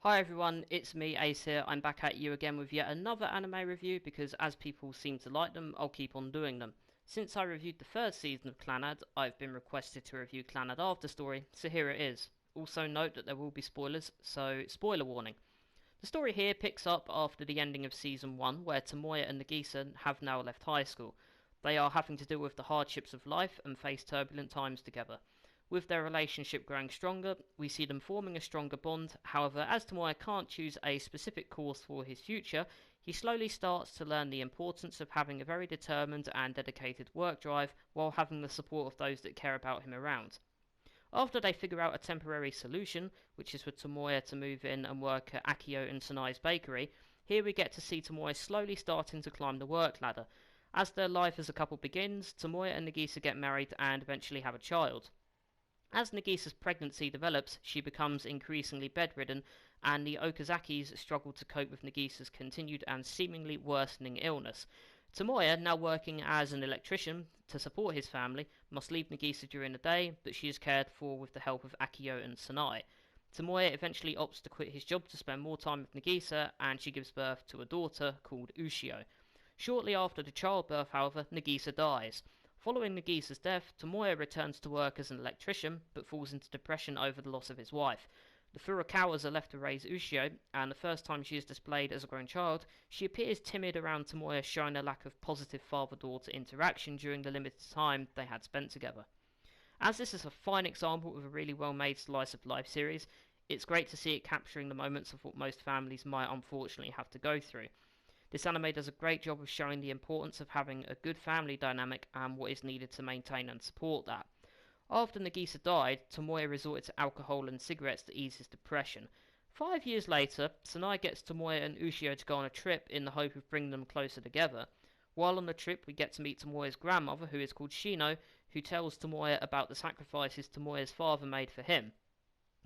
Hi everyone, it's me Ace here. I'm back at you again with yet another anime review because as people seem to like them, I'll keep on doing them. Since I reviewed the first season of Clannad, I've been requested to review Clannad After Story, so here it is. Also note that there will be spoilers, so spoiler warning. The story here picks up after the ending of season 1 where Tamoya and Nagisa have now left high school. They are having to deal with the hardships of life and face turbulent times together. With their relationship growing stronger, we see them forming a stronger bond. However, as Tamoya can't choose a specific course for his future, he slowly starts to learn the importance of having a very determined and dedicated work drive while having the support of those that care about him around. After they figure out a temporary solution, which is for Tamoya to move in and work at Akio and Sanai's bakery, here we get to see Tamoya slowly starting to climb the work ladder. As their life as a couple begins, Tamoya and Nagisa get married and eventually have a child. As Nagisa's pregnancy develops, she becomes increasingly bedridden, and the Okazakis struggle to cope with Nagisa's continued and seemingly worsening illness. Tamoya, now working as an electrician to support his family, must leave Nagisa during the day, but she is cared for with the help of Akio and Sanai. Tamoya eventually opts to quit his job to spend more time with Nagisa, and she gives birth to a daughter called Ushio. Shortly after the childbirth, however, Nagisa dies. Following Nagisa's death, Tamoya returns to work as an electrician, but falls into depression over the loss of his wife. The Furukawas are left to raise Ushio, and the first time she is displayed as a grown child, she appears timid around Tamoya, showing a lack of positive father-daughter interaction during the limited time they had spent together. As this is a fine example of a really well-made slice of life series, it's great to see it capturing the moments of what most families might unfortunately have to go through. This anime does a great job of showing the importance of having a good family dynamic and what is needed to maintain and support that. After Nagisa died, Tomoya resorted to alcohol and cigarettes to ease his depression. 5 years later, Sanai gets Tomoya and Ushio to go on a trip in the hope of bringing them closer together. While on the trip, we get to meet Tomoya's grandmother, who is called Shino, who tells Tomoya about the sacrifices Tomoya's father made for him.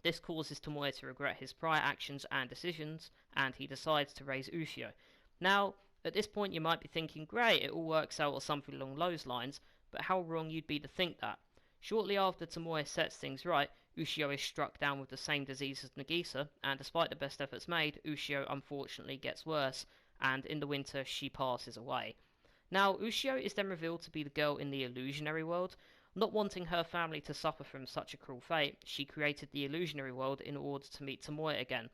This causes Tomoya to regret his prior actions and decisions, and he decides to raise Ushio. Now, at this point you might be thinking, great, it all works out or something along those lines, but how wrong you'd be to think that. Shortly after Tomoya sets things right, Ushio is struck down with the same disease as Nagisa, and despite the best efforts made, Ushio unfortunately gets worse, and in the winter she passes away. Now, Ushio is then revealed to be the girl in the illusionary world. Not wanting her family to suffer from such a cruel fate, she created the illusionary world in order to meet Tomoya again,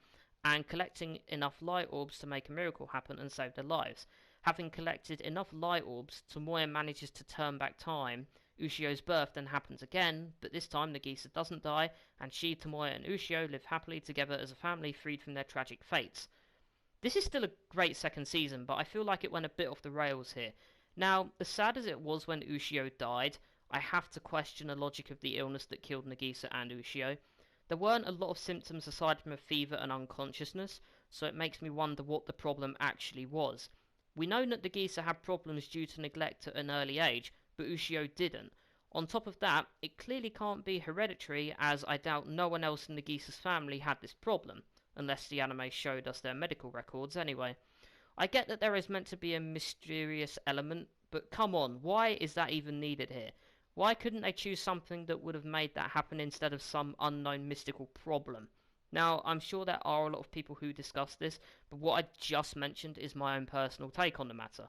and collecting enough light orbs to make a miracle happen and save their lives. Having collected enough light orbs, Tomoya manages to turn back time. Ushio's birth then happens again, but this time Nagisa doesn't die, and she, Tomoya, and Ushio live happily together as a family freed from their tragic fates. This is still a great second season, but I feel like it went a bit off the rails here. Now, as sad as it was when Ushio died, I have to question the logic of the illness that killed Nagisa and Ushio. There weren't a lot of symptoms aside from a fever and unconsciousness, so it makes me wonder what the problem actually was. We know that Nagisa had problems due to neglect at an early age, but Ushio didn't. On top of that, it clearly can't be hereditary, as I doubt no one else in Nagisa's family had this problem, unless the anime showed us their medical records anyway. I get that there is meant to be a mysterious element, but come on, why is that even needed here? Why couldn't they choose something that would have made that happen instead of some unknown mystical problem? Now, I'm sure there are a lot of people who discuss this, but what I just mentioned is my own personal take on the matter.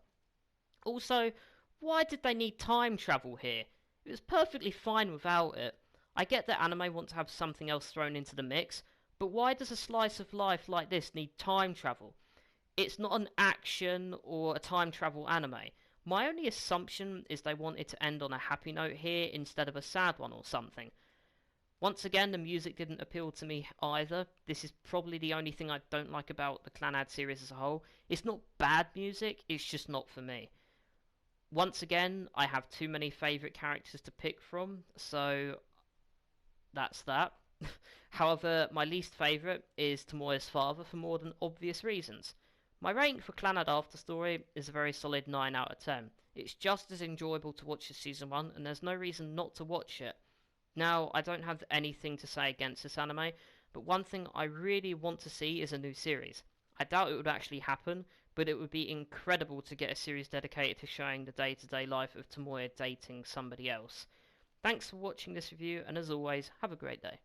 Also, why did they need time travel here? It was perfectly fine without it. I get that anime want to have something else thrown into the mix, but why does a slice of life like this need time travel? It's not an action or a time travel anime. My only assumption is they wanted to end on a happy note here instead of a sad one or something. Once again, the music didn't appeal to me either. This is probably the only thing I don't like about the Clannad series as a whole. It's not bad music, it's just not for me. Once again, I have too many favourite characters to pick from, so that's that. However, my least favourite is Tomoya's father for more than obvious reasons. My rating for Clannad After Story is a very solid 9 out of 10. It's just as enjoyable to watch as Season 1, and there's no reason not to watch it. Now, I don't have anything to say against this anime, but one thing I really want to see is a new series. I doubt it would actually happen, but it would be incredible to get a series dedicated to showing the day-to-day life of Tamoya dating somebody else. Thanks for watching this review, and as always, have a great day.